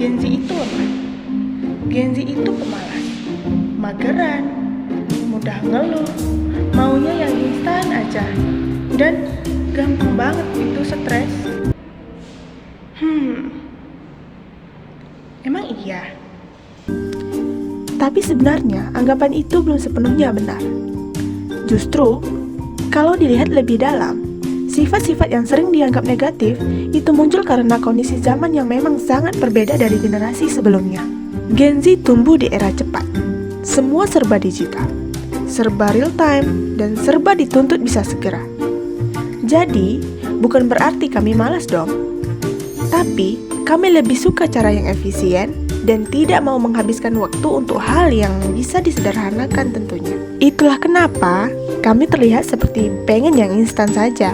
Gen Z itu lemah. Gen Z itu pemalas, mageran, mudah ngeluh, maunya yang instan aja, dan gampang banget itu stres. Emang iya? Tapi sebenarnya anggapan itu belum sepenuhnya benar. Justru, kalau dilihat lebih dalam, sifat-sifat yang sering dianggap negatif itu muncul karena kondisi zaman yang memang sangat berbeda dari generasi sebelumnya. Gen Z tumbuh di era cepat. Semua serba digital, serba real time, dan serba dituntut bisa segera. Jadi, bukan berarti kami malas dong. Tapi, kami lebih suka cara yang efisien dan tidak mau menghabiskan waktu untuk hal yang bisa disederhanakan tentunya. Itulah kenapa kami terlihat seperti pengen yang instan saja.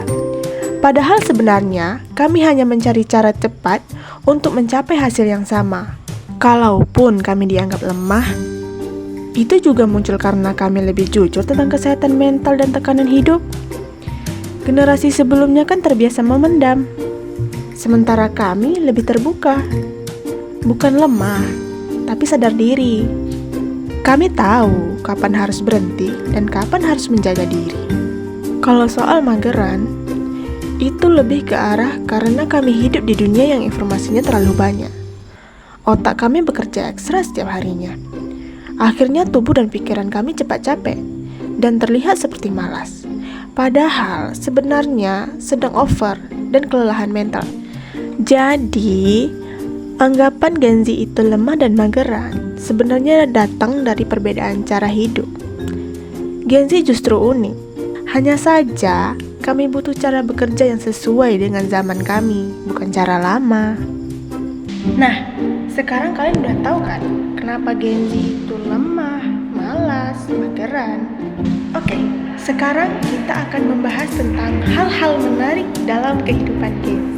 Padahal sebenarnya kami hanya mencari cara cepat untuk mencapai hasil yang sama. Kalaupun kami dianggap lemah, itu juga muncul karena kami lebih jujur tentang kesehatan mental dan tekanan hidup. Generasi sebelumnya kan terbiasa memendam, sementara kami lebih terbuka. Bukan lemah, tapi sadar diri. Kami tahu kapan harus berhenti dan kapan harus menjaga diri. Kalau soal mageran, itu lebih ke arah karena kami hidup di dunia yang informasinya terlalu banyak. Otak kami bekerja ekstra setiap harinya. Akhirnya tubuh dan pikiran kami cepat capek dan terlihat seperti malas. Padahal sebenarnya sedang over dan kelelahan mental. Jadi, anggapan Gen Z itu lemah dan mageran sebenarnya datang dari perbedaan cara hidup. Gen Z justru unik. Hanya saja kami butuh cara bekerja yang sesuai dengan zaman kami, bukan cara lama. Nah, sekarang kalian udah tahu kan kenapa Gen Z itu lemah, malas, mageran. Oke, sekarang kita akan membahas tentang hal-hal menarik dalam kehidupan Gen Z.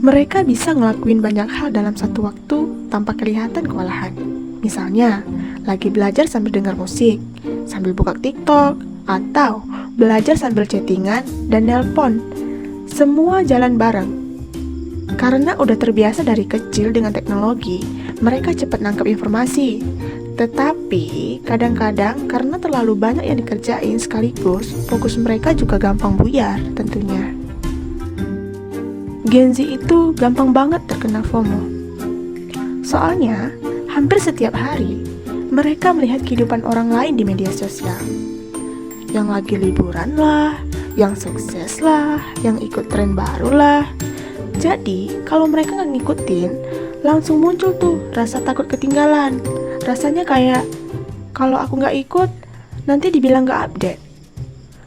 Mereka bisa ngelakuin banyak hal dalam satu waktu tanpa kelihatan kewalahan. Misalnya, lagi belajar sambil dengar musik, sambil buka TikTok, atau belajar sambil chattingan dan nelpon. Semua jalan bareng. Karena udah terbiasa dari kecil dengan teknologi, mereka cepat nangkep informasi. Tetapi, kadang-kadang karena terlalu banyak yang dikerjain sekaligus, fokus mereka juga gampang buyar tentunya. Gen Z itu gampang banget terkena FOMO. Soalnya, hampir setiap hari, mereka melihat kehidupan orang lain di media sosial. Yang lagi liburan lah, yang sukses lah, yang ikut tren baru lah. Jadi, kalau mereka nggak ngikutin, langsung muncul tuh rasa takut ketinggalan. Rasanya kayak, kalau aku nggak ikut, nanti dibilang nggak update.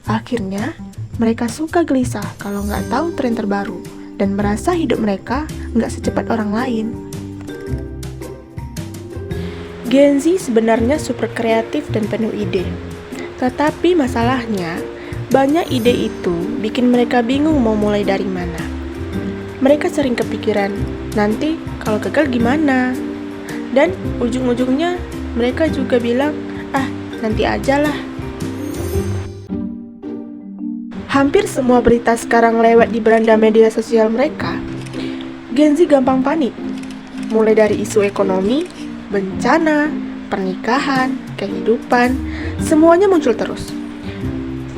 Akhirnya, mereka suka gelisah kalau nggak tahu tren terbaru dan merasa hidup mereka nggak secepat orang lain. Gen Z sebenarnya super kreatif dan penuh ide. Tetapi masalahnya, banyak ide itu bikin mereka bingung mau mulai dari mana. Mereka sering kepikiran, nanti kalau gagal gimana? Dan ujung-ujungnya mereka juga bilang, nanti aja lah. Hampir semua berita sekarang lewat di beranda media sosial mereka. Gen Z gampang panik. Mulai dari isu ekonomi, bencana, pernikahan, kehidupan, semuanya muncul terus.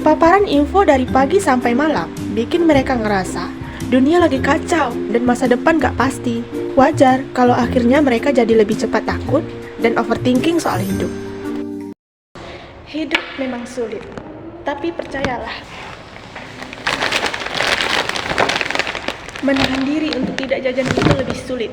Paparan info dari pagi sampai malam bikin mereka ngerasa dunia lagi kacau dan masa depan gak pasti. Wajar kalau akhirnya mereka jadi lebih cepat takut dan overthinking soal hidup. Hidup memang sulit, tapi percayalah, menahan diri untuk tidak jajan itu lebih sulit.